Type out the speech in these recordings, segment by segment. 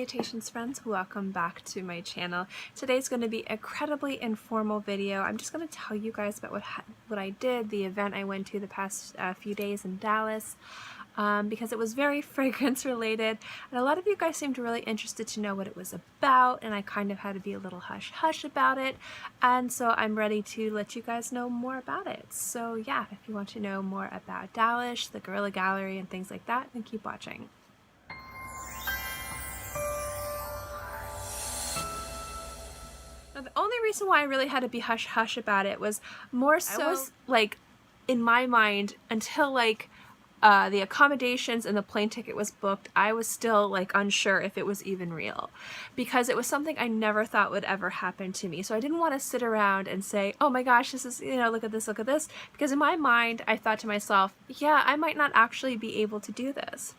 Salutations friends, welcome back to my channel. Today's going to be an incredibly informal video. I'm just going to tell you guys about what I did, the event I went to the past few days in Dallas, because it was very fragrance related, and a lot of you guys seemed really interested to know what it was about, and I kind of had to be a little hush-hush about it, and so I'm ready to let you guys know more about it. So yeah, if you want to know more about Dallas, the Gorilla Gallery, and things like that, then keep watching. Now, the only reason why I really had to be hush-hush about it was more so, like, in my mind, until, like, the accommodations and the plane ticket was booked, I was still, like, unsure if it was even real. Because it was something I never thought would ever happen to me. So I didn't want to sit around and say, oh my gosh, this is, you know, look at this, look at this. Because in my mind, I thought to myself, yeah, I might not actually be able to do this.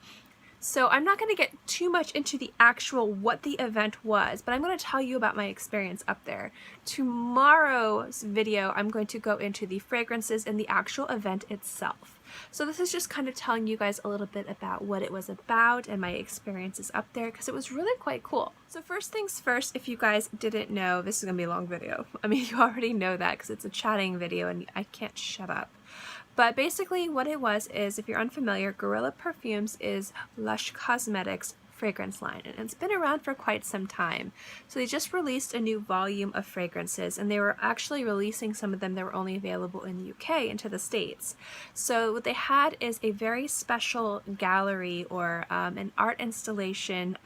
So I'm not going to get too much into the actual what the event was, but I'm going to tell you about my experience up there. Tomorrow's video, I'm going to go into the fragrances and the actual event itself. So this is just kind of telling you guys a little bit about what it was about and my experiences up there, because it was really quite cool. So first things first, if you guys didn't know, this is going to be a long video. I mean, you already know that because it's a chatting video and I can't shut up. But basically what it was is, if you're unfamiliar, Gorilla Perfumes is Lush Cosmetics fragrance line, and it's been around for quite some time. So they just released a new volume of fragrances, and they were actually releasing some of them that were only available in the UK into the States. So what they had is a very special gallery or an art installation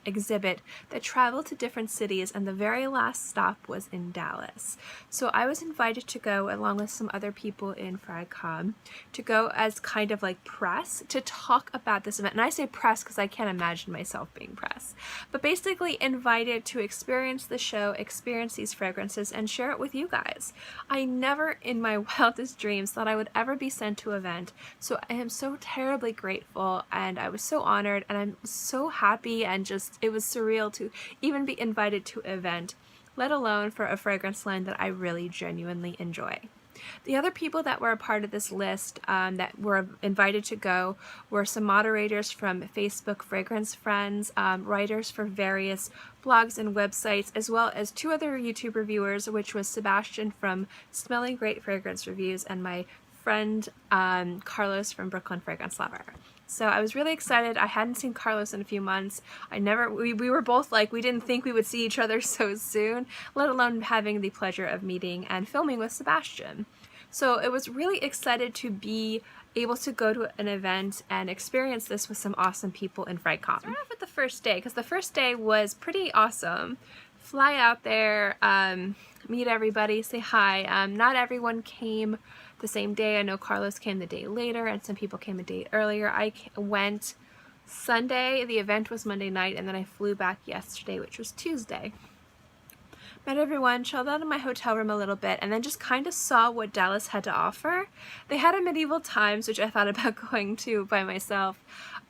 exhibit that traveled to different cities, and the very last stop was in Dallas. So I was invited to go along with some other people in FragComm to go as kind of like press to talk about this event. And I say press because I can't imagine myself being press, but basically invited to experience the show, experience these fragrances, and share it with you guys. I never in my wildest dreams thought I would ever be sent to an event, so I am so terribly grateful, and I was so honored, and I'm so happy, and just it was surreal to even be invited to an event, let alone for a fragrance line that I really genuinely enjoy. The other people that were a part of this list that were invited to go were some moderators from Facebook Fragrance Friends, writers for various blogs and websites, as well as two other YouTube reviewers, which was Sebastian from Smelling Great Fragrance Reviews and my friend Carlos from Brooklyn Fragrance Lover. So I was really excited. I hadn't seen Carlos in a few months. We were both like, we didn't think we would see each other so soon, let alone having the pleasure of meeting and filming with Sebastian. So it was really excited to be able to go to an event and experience this with some awesome people in FragComm. Start off with the first day, because the first day was pretty awesome. Fly out there, meet everybody, say hi. Not everyone came the same day. I know Carlos came the day later and some people came a day earlier. I went Sunday, the event was Monday night, and then I flew back yesterday, which was Tuesday. Met everyone, chilled out in my hotel room a little bit, and then just kind of saw what Dallas had to offer. They had a Medieval Times, which I thought about going to by myself.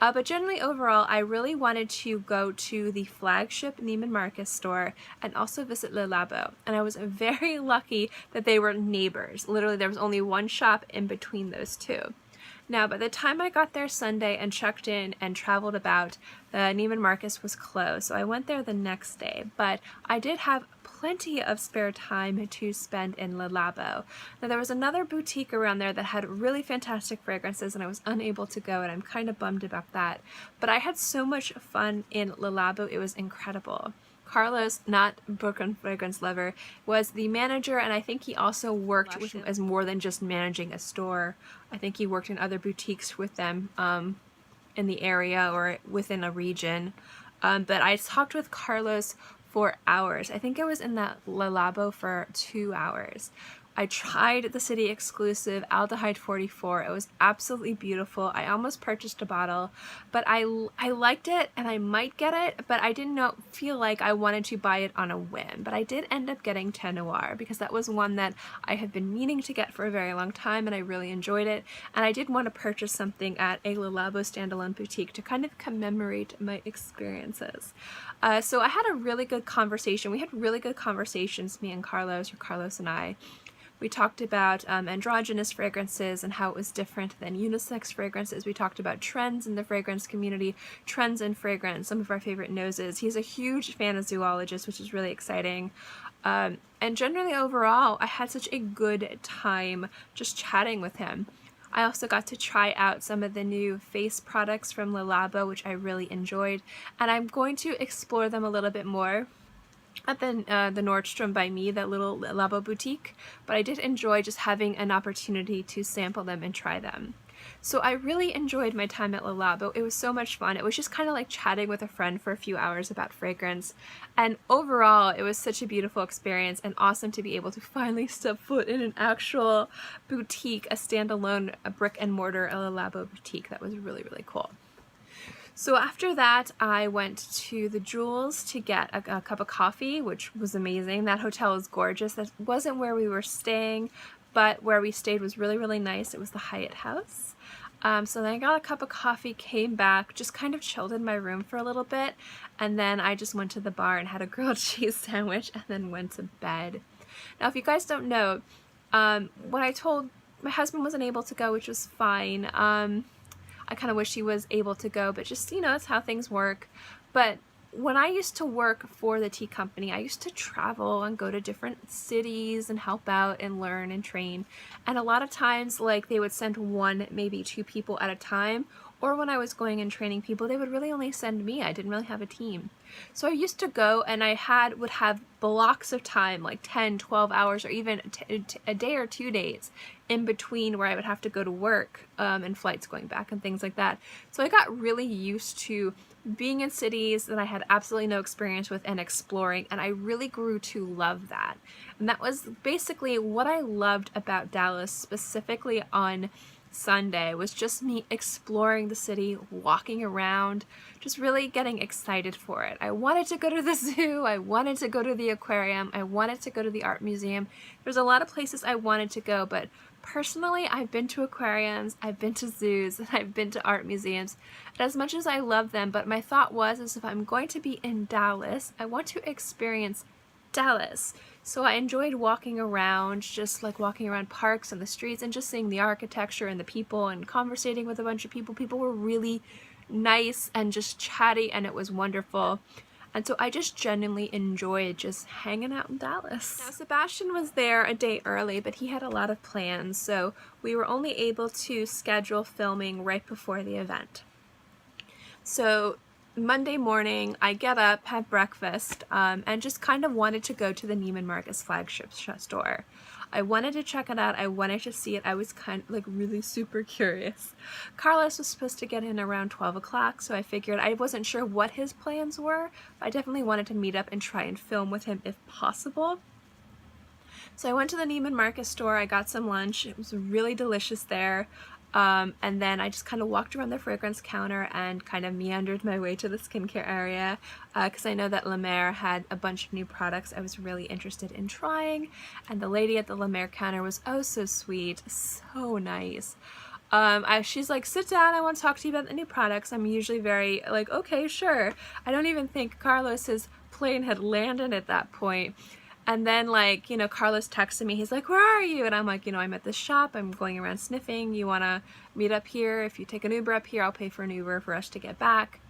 But generally overall, I really wanted to go to the flagship Neiman Marcus store and also visit Le Labo. And I was very lucky that they were neighbors. Literally, there was only one shop in between those two. Now, by the time I got there Sunday and checked in and traveled about, the Neiman Marcus was closed. So I went there the next day, but I did have plenty of spare time to spend in Le Labo. Now, there was another boutique around there that had really fantastic fragrances, and I was unable to go, and I'm kind of bummed about that. But I had so much fun in Le Labo, it was incredible. Carlos, not Brooklyn Fragrance Lover, was the manager, and I think he also worked with them as more than just managing a store. I think he worked in other boutiques with them in the area or within a region. But I talked with Carlos for hours. I think I was in that Le Labo for 2 hours. I tried the city exclusive Aldehyde 44. It was absolutely beautiful. I almost purchased a bottle, but I liked it and I might get it, but I didn't feel like I wanted to buy it on a whim. But I did end up getting Teint Noir because that was one that I have been meaning to get for a very long time, and I really enjoyed it. And I did want to purchase something at a Le Labo standalone boutique to kind of commemorate my experiences. So I had a really good conversation. We had really good conversations, me and Carlos, or Carlos and I. We talked about androgynous fragrances and how it was different than unisex fragrances. We talked about trends in the fragrance community, trends in fragrance, some of our favorite noses. He's a huge fan of zoologists, which is really exciting. And generally overall, I had such a good time just chatting with him. I also got to try out some of the new face products from Le Labo, which I really enjoyed, and I'm going to explore them a little bit more at the Nordstrom by me, that little Labo boutique, but I did enjoy just having an opportunity to sample them and try them. So I really enjoyed my time at Le Labo. It was so much fun. It was just kind of like chatting with a friend for a few hours about fragrance, and overall it was such a beautiful experience and awesome to be able to finally step foot in an actual boutique, a standalone, a brick and mortar Le Labo boutique. That was really, really cool. So after that, I went to the Jewels to get a cup of coffee, which was amazing. That hotel is gorgeous. That wasn't where we were staying, but where we stayed was really, really nice. It was the Hyatt House. So then I got a cup of coffee, came back, just kind of chilled in my room for a little bit, and then I just went to the bar and had a grilled cheese sandwich and then went to bed. Now, if you guys don't know, when I told my husband wasn't able to go, which was fine, I kind of wish he was able to go, but just, you know, it's how things work. But when I used to work for the tea company, I used to travel and go to different cities and help out and learn and train. And a lot of times, like, they would send one, maybe two people at a time. Or when I was going and training people, they would really only send me. I didn't really have a team. So I used to go and would have blocks of time, like 10, 12 hours, or even a day or 2 days in between where I would have to go to work and flights going back and things like that. So I got really used to being in cities that I had absolutely no experience with and exploring, and I really grew to love that. And that was basically what I loved about Dallas, specifically on Sunday, was just me exploring the city, walking around, just really getting excited for it. I wanted to go to the zoo, I wanted to go to the aquarium, I wanted to go to the art museum. There's a lot of places I wanted to go, but personally, I've been to aquariums, I've been to zoos, and I've been to art museums. And as much as I love them, but my thought was, is if I'm going to be in Dallas, I want to experience Dallas. So I enjoyed walking around, just like walking around parks and the streets and just seeing the architecture and the people and conversating with a bunch of people. People were really nice and just chatty, and it was wonderful. And so I just genuinely enjoyed just hanging out in Dallas. Now, Sebastian was there a day early, but he had a lot of plans, so we were only able to schedule filming right before the event. So Monday morning, I get up, have breakfast, and just kind of wanted to go to the Neiman Marcus flagship store. I wanted to check it out. I wanted to see it. I was kind of like really super curious. Carlos was supposed to get in around 12 o'clock, so I figured I wasn't sure what his plans were, but I definitely wanted to meet up and try and film with him if possible. So I went to the Neiman Marcus store. I got some lunch. It was really delicious there. And then I just kind of walked around the fragrance counter and kind of meandered my way to the skincare area because I know that La Mer had a bunch of new products I was really interested in trying, and the lady at the La Mer counter was oh so sweet, so nice. She's like, sit down, I want to talk to you about the new products. I'm usually very like, okay, sure. I don't even think Carlos's plane had landed at that point. And then, like, you know, Carlos texted me. He's like, where are you? And I'm like, you know, I'm at this shop. I'm going around sniffing. You want to meet up here? If you take an Uber up here, I'll pay for an Uber for us to get back.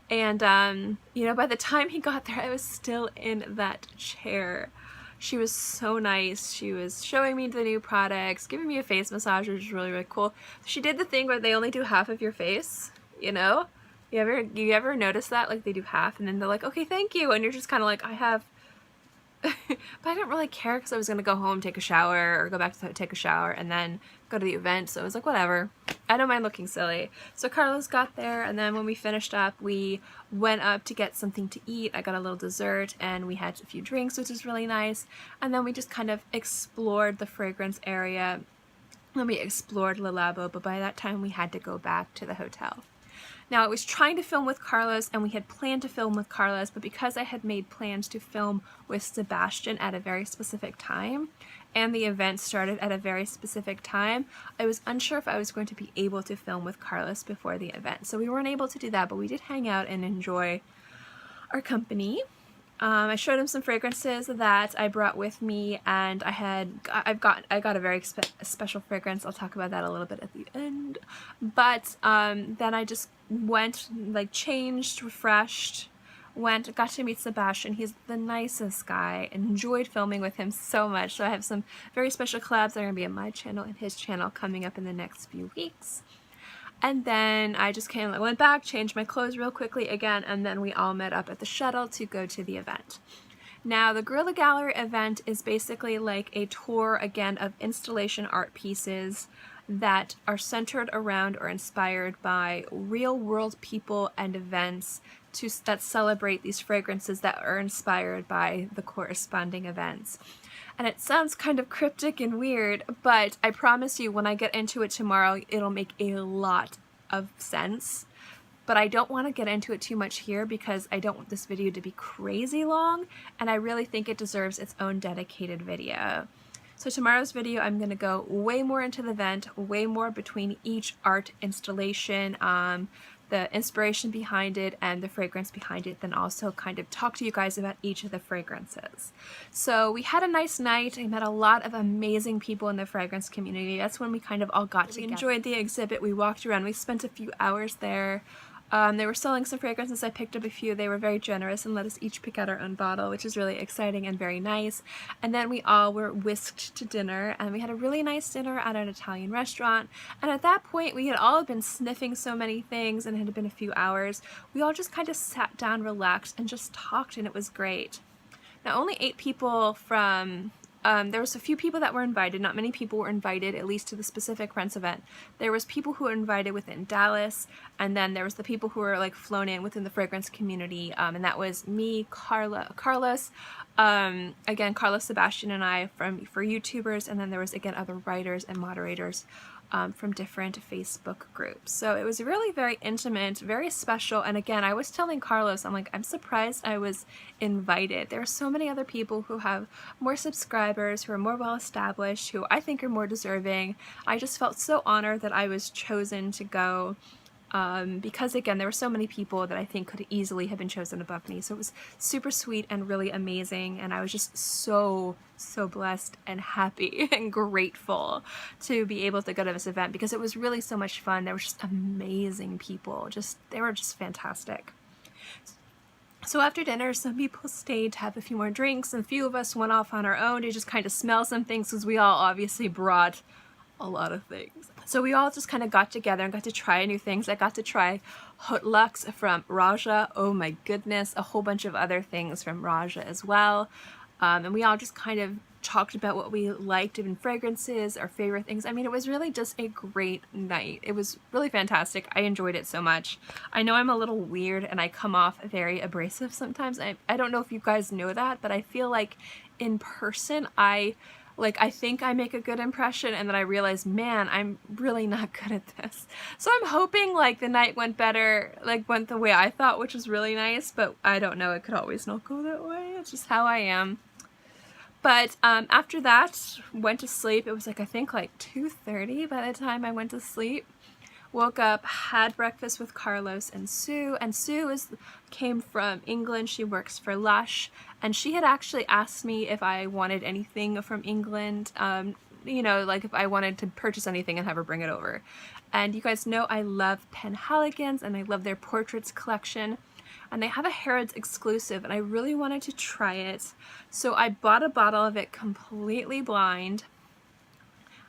And, you know, by the time he got there, I was still in that chair. She was so nice. She was showing me the new products, giving me a face massage, which was really, really cool. She did the thing where they only do half of your face, you know? You ever notice that? Like, they do half, and then they're like, okay, thank you. And you're just kind of like, I have... But I didn't really care because I was going to go home, take a shower, or go back to take a shower, and then go to the event, so I was like, whatever. I don't mind looking silly. So Carlos got there, and then when we finished up, we went up to get something to eat. I got a little dessert, and we had a few drinks, which was really nice, and then we just kind of explored the fragrance area. Then we explored Le Labo, but by that time we had to go back to the hotel. Now, I was trying to film with Carlos, and we had planned to film with Carlos, but because I had made plans to film with Sebastian at a very specific time, and the event started at a very specific time, I was unsure if I was going to be able to film with Carlos before the event. So we weren't able to do that, but we did hang out and enjoy our company. I showed him some fragrances that I brought with me, and I got a very special fragrance. I'll talk about that a little bit at the end. But then I just went, like, changed, refreshed, got to meet Sebastian. He's the nicest guy. Enjoyed filming with him so much. So I have some very special collabs that are going to be on my channel and his channel coming up in the next few weeks. And then I just went back, changed my clothes real quickly again, and then we all met up at the shuttle to go to the event. Now, the Gorilla Gallery event is basically like a tour, again, of installation art pieces that are centered around or inspired by real-world people and events that celebrate these fragrances that are inspired by the corresponding events. And it sounds kind of cryptic and weird, but I promise you when I get into it tomorrow, it'll make a lot of sense. But I don't want to get into it too much here because I don't want this video to be crazy long, and I really think it deserves its own dedicated video. So tomorrow's video, I'm going to go way more into the event, way more between each art installation, the inspiration behind it and the fragrance behind it, then also kind of talk to you guys about each of the fragrances. So we had a nice night. I met a lot of amazing people in the fragrance community. That's when we kind of all got together. We enjoyed the exhibit. We walked around. We spent a few hours there. They were selling some fragrances. I picked up a few. They were very generous and let us each pick out our own bottle, which is really exciting and very nice. And then we all were whisked to dinner, and we had a really nice dinner at an Italian restaurant. And at that point, we had all been sniffing so many things, and it had been a few hours. We all just kind of sat down, relaxed, and just talked, and it was great. Now, only 8 people from... there was a few people that were invited. Not many people were invited, at least to the specific Prince event. There was people who were invited within Dallas, and then there was the people who were like flown in within the fragrance community, and that was me, Carlos, again, Carlos, Sebastian, and I for YouTubers, and then there was again other writers and moderators from different Facebook groups. So it was really very intimate, very special. And again, I was telling Carlos, I'm like, I'm surprised I was invited. There are so many other people who have more subscribers, who are more well established, who I think are more deserving. I just felt so honored that I was chosen to go. Because again, there were so many people that I think could easily have been chosen above me. So it was super sweet and really amazing, and I was just so blessed and happy and grateful to be able to go to this event because it was really so much fun. There were just amazing people. They were just fantastic. So after dinner, some people stayed to have a few more drinks, and a few of us went off on our own to just kind of smell some things because we all obviously brought a lot of things. So we all just kind of got together and got to try new things. I got to try Hot Luxe from Raja. Oh my goodness, a whole bunch of other things from Raja as well. And we all just kind of talked about what we liked in fragrances, our favorite things. I mean, it was really just a great night. It was really fantastic. I enjoyed it so much. I know I'm a little weird and I come off very abrasive sometimes. I don't know if you guys know that, but I feel like in person, I think I make a good impression, and then I realize, man, I'm really not good at this. So I'm hoping like the night went better, went the way I thought, which was really nice, but I don't know, it could always not go that way. It's just how I am. But after that, went to sleep. It was I think 2:30 by the time I went to sleep. Woke up, had breakfast with Carlos and Sue, came from England. She works for Lush, and she had actually asked me if I wanted anything from England, you know, like if I wanted to purchase anything and have her bring it over. And you guys know I love Penhaligon's, and I love their portraits collection, and they have a Harrods exclusive, and I really wanted to try it. So I bought a bottle of it completely blind.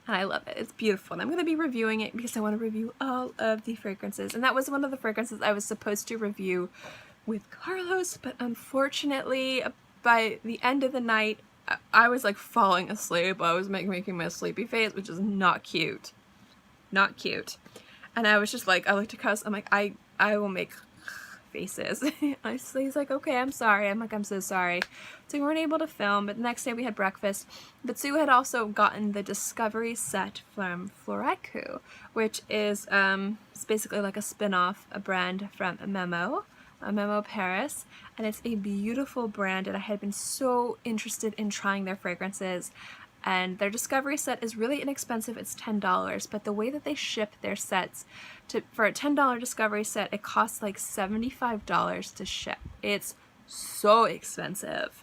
And I love it. It's beautiful. And I'm going to be reviewing it because I want to review all of the fragrances. And that was one of the fragrances I was supposed to review with Carlos. But unfortunately, by the end of the night, I was like falling asleep. I was making my sleepy face, which is not cute. Not cute. And I was just like, I looked at Carlos. I'm like, I will make faces. He's like, okay, I'm sorry. I'm like, I'm so sorry. So we weren't able to film, but the next day we had breakfast. But Sue had also gotten the Discovery set from FragComm, which is it's basically like a spin-off, a brand from Meow Paris, and it's a beautiful brand, and I had been so interested in trying their fragrances. And their Discovery set is really inexpensive. It's $10, but the way that they ship their sets, for a $10 Discovery set, it costs like $75 to ship. It's so expensive.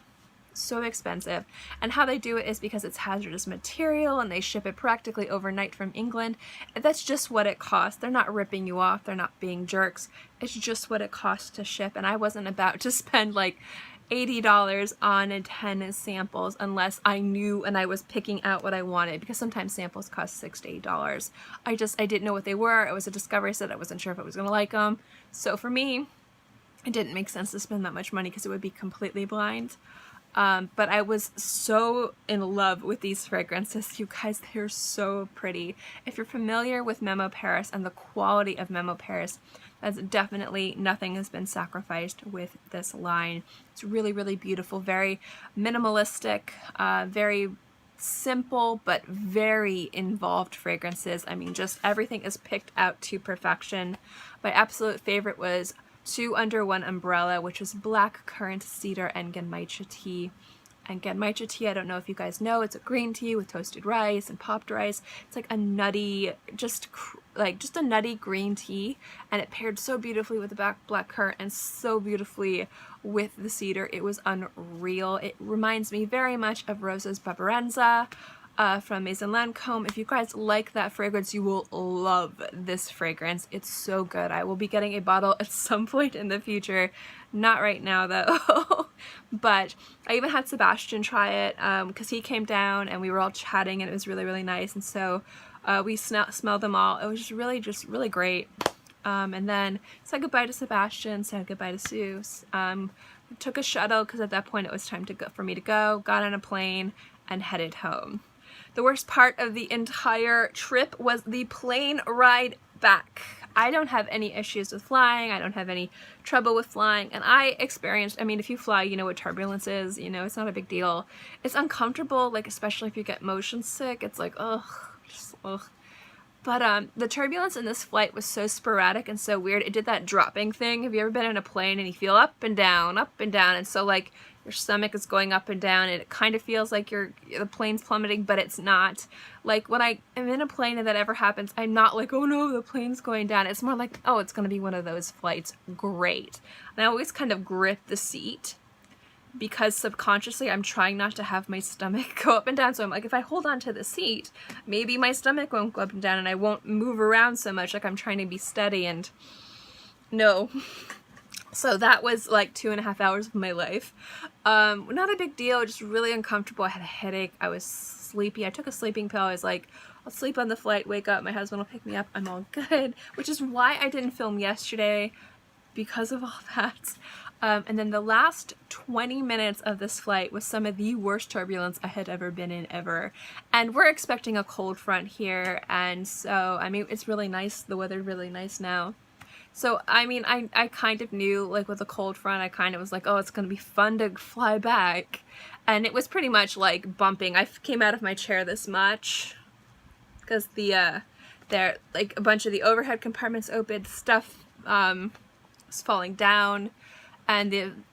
So expensive. And how they do it is because it's hazardous material and they ship it practically overnight from England. And that's just what it costs. They're not ripping you off. They're not being jerks. It's just what it costs to ship. And I wasn't about to spend like $80 on 10 samples unless I knew and I was picking out what I wanted, because sometimes samples cost $6 to $8. I didn't know what they were. It was a discovery set. I wasn't sure if I was going to like them. So for me, it didn't make sense to spend that much money because it would be completely blind. But I was so in love with these fragrances. You guys, they're so pretty. If you're familiar with Memo Paris and the quality of Memo Paris, that's definitely, nothing has been sacrificed with this line. It's really, really beautiful, very minimalistic, very simple, but very involved fragrances. I mean, just everything is picked out to perfection. My absolute favorite was Two Under One Umbrella, which was black currant, cedar, and genmaicha tea. And genmaicha tea, I don't know if you guys know, it's a green tea with toasted rice and popped rice. It's like a nutty, just a nutty green tea, and it paired so beautifully with the black currant and so beautifully with the cedar. It was unreal. It reminds me very much of Rosa's Barbarenza from Maison Lancôme. If you guys like that fragrance, you will love this fragrance. It's so good. I will be getting a bottle at some point in the future. Not right now though. But I even had Sebastian try it because he came down and we were all chatting and it was really, really nice. And so we smelled them all. It was just really great. And then said goodbye to Sebastian, said goodbye to Sue. Took a shuttle because at that point it was time to go, for me to go, got on a plane and headed home. The worst part of the entire trip was the plane ride back. I don't have any issues with flying. I don't have any trouble with flying. And I experienced, I mean, if you fly, you know what turbulence is. You know, it's not a big deal. It's uncomfortable, like especially if you get motion sick. It's like, ugh, just ugh. But the turbulence in this flight was so sporadic and so weird. It did that dropping thing. Have you ever been in a plane and you feel up and down, and so like your stomach is going up and down and it kind of feels like the plane's plummeting, but it's not. Like when I am in a plane and that ever happens, I'm not like, oh no, the plane's going down. It's more like, oh, it's going to be one of those flights. Great. And I always kind of grip the seat because subconsciously I'm trying not to have my stomach go up and down. So I'm like, if I hold on to the seat, maybe my stomach won't go up and down and I won't move around so much. Like I'm trying to be steady, and no. So that was like 2.5 hours of my life. Not a big deal, just really uncomfortable. I had a headache. I was sleepy. I took a sleeping pill. I was like, I'll sleep on the flight, wake up, my husband will pick me up, I'm all good. Which is why I didn't film yesterday, because of all that. And then the last 20 minutes of this flight was some of the worst turbulence I had ever been in ever. And we're expecting a cold front here, and so, I mean, it's really nice. The weather's really nice now. So, I mean, I kind of knew, like, with the cold front, I kind of was like, oh, it's going to be fun to fly back. And it was pretty much, like, bumping. I came out of my chair this much, because like, a bunch of the overhead compartments opened, stuff was falling down, and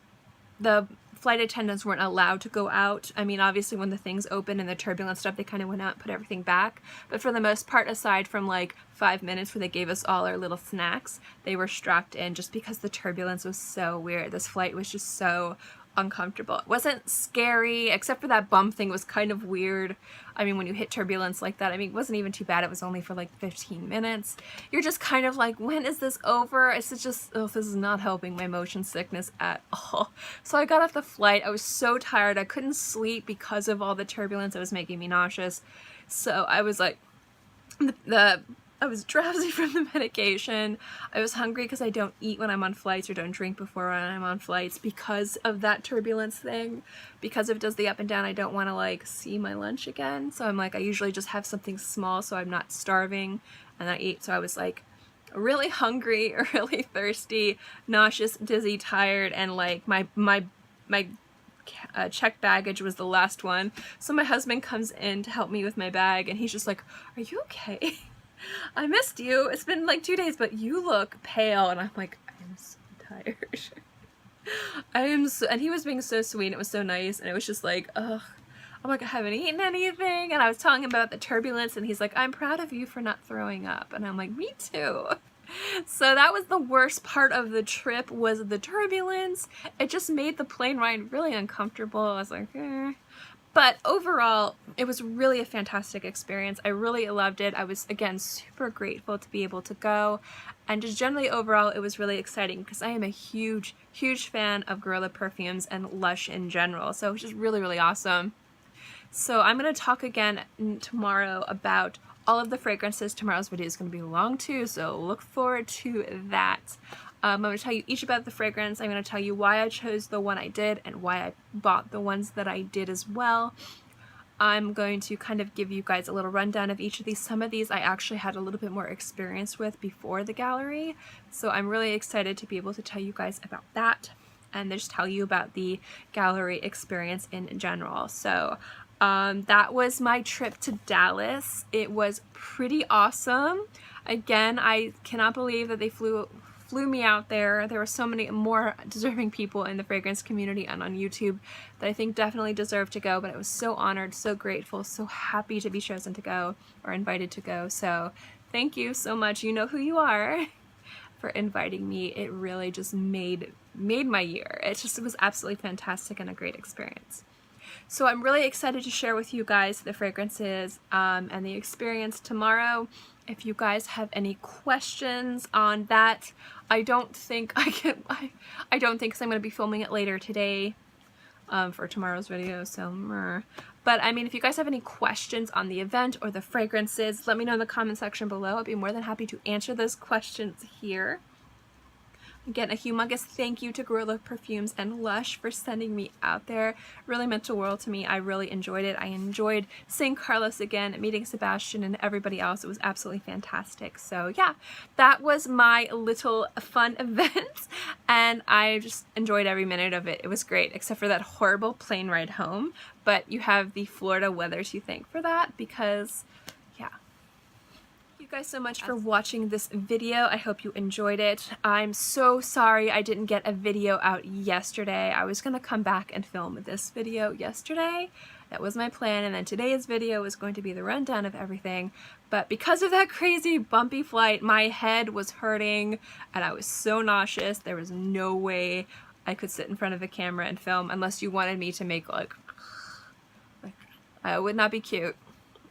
the flight attendants weren't allowed to go out. I mean, obviously when the things opened and the turbulent stuff, they kind of went out and put everything back. But for the most part, aside from like 5 minutes where they gave us all our little snacks, they were strapped in just because the turbulence was so weird. This flight was just so uncomfortable. It wasn't scary, except for that bump thing. It was kind of weird. I mean, when you hit turbulence like that, I mean, it wasn't even too bad. It was only for like 15 minutes. You're just kind of like, when is this over? It's just, oh, this is not helping my motion sickness at all. So I got off the flight. I was so tired. I couldn't sleep because of all the turbulence. It was making me nauseous. So I was like, I was drowsy from the medication. I was hungry because I don't eat when I'm on flights or don't drink before when I'm on flights because of that turbulence thing. Because if it does the up and down, I don't want to like see my lunch again. So I'm like, I usually just have something small so I'm not starving and I eat. So I was like really hungry, really thirsty, nauseous, dizzy, tired, and like my checked baggage was the last one. So my husband comes in to help me with my bag and he's just like, are you okay? I missed you. It's been like 2 days, but you look pale. And I'm like, I am so tired. And he was being so sweet. And it was so nice. And it was just like, ugh. I'm like, I haven't eaten anything. And I was telling him about the turbulence. And he's like, I'm proud of you for not throwing up. And I'm like, me too. So that was the worst part of the trip, was the turbulence. It just made the plane ride really uncomfortable. I was like, eh. But overall, it was really a fantastic experience. I really loved it. I was, again, super grateful to be able to go. And just generally overall, it was really exciting because I am a huge, huge fan of Gorilla Perfumes and Lush in general. So it was just really, really awesome. So I'm going to talk again tomorrow about all of the fragrances. Tomorrow's video is going to be long too, so look forward to that. I'm going to tell you each about the fragrance. I'm going to tell you why I chose the one I did and why I bought the ones that I did as well. I'm going to kind of give you guys a little rundown of each of these. Some of these I actually had a little bit more experience with before the gallery, so I'm really excited to be able to tell you guys about that and just tell you about the gallery experience in general. So that was my trip to Dallas. It was pretty awesome. Again, I cannot believe that they flew me out there. There were so many more deserving people in the fragrance community and on YouTube that I think definitely deserve to go, but I was so honored, so grateful, so happy to be chosen to go or invited to go. So thank you so much. You know who you are, for inviting me. It really just made my year. It was absolutely fantastic and a great experience. So I'm really excited to share with you guys the fragrances and the experience tomorrow. If you guys have any questions on that, I don't think because I'm going to be filming it later today for tomorrow's video. So, but I mean, if you guys have any questions on the event or the fragrances, let me know in the comment section below. I'd be more than happy to answer those questions here. Again, a humongous thank you to Gorilla Perfumes and Lush for sending me out there. It really meant the world to me. I really enjoyed it. I enjoyed seeing Carlos again, meeting Sebastian and everybody else. It was absolutely fantastic. So yeah, that was my little fun event and I just enjoyed every minute of it. It was great, except for that horrible plane ride home. But you have the Florida weather to thank for that because guys so much for watching this video. I hope you enjoyed it. I'm so sorry I didn't get a video out yesterday. I was gonna come back and film this video yesterday. That was my plan, and then today's video was going to be the rundown of everything. But because of that crazy bumpy flight, my head was hurting and I was so nauseous. There was no way I could sit in front of a camera and film unless you wanted me to make like it would not be cute.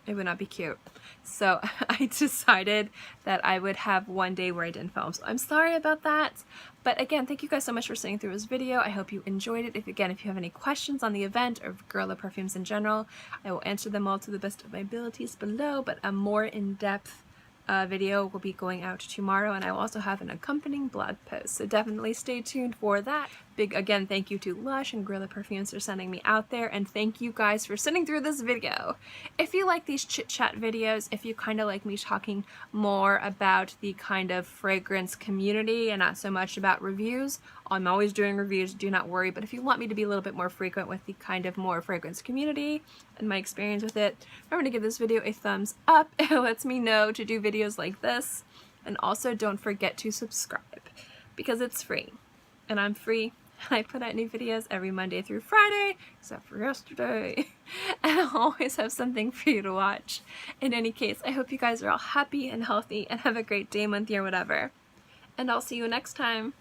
It would not be cute. So I decided that I would have one day where I didn't film. So I'm sorry about that. But again, thank you guys so much for sitting through this video. I hope you enjoyed it. If you have any questions on the event or Gorilla Perfumes in general, I will answer them all to the best of my abilities below. But a more in-depth video will be going out tomorrow, and I will also have an accompanying blog post, so definitely stay tuned for that. Big again thank you to Lush and Gorilla Perfumes for sending me out there, and thank you guys for sitting through this video. If you like these chit chat videos, if you kind of like me talking more about the kind of fragrance community and not so much about reviews, I'm always doing reviews, do not worry. But if you want me to be a little bit more frequent with the kind of more fragrance community and my experience with it, remember to give this video a thumbs up. It lets me know to do videos like this. And also don't forget to subscribe because it's free and I'm free. I put out new videos every Monday through Friday, except for yesterday, and I'll always have something for you to watch. In any case, I hope you guys are all happy and healthy and have a great day, month, year, whatever. And I'll see you next time.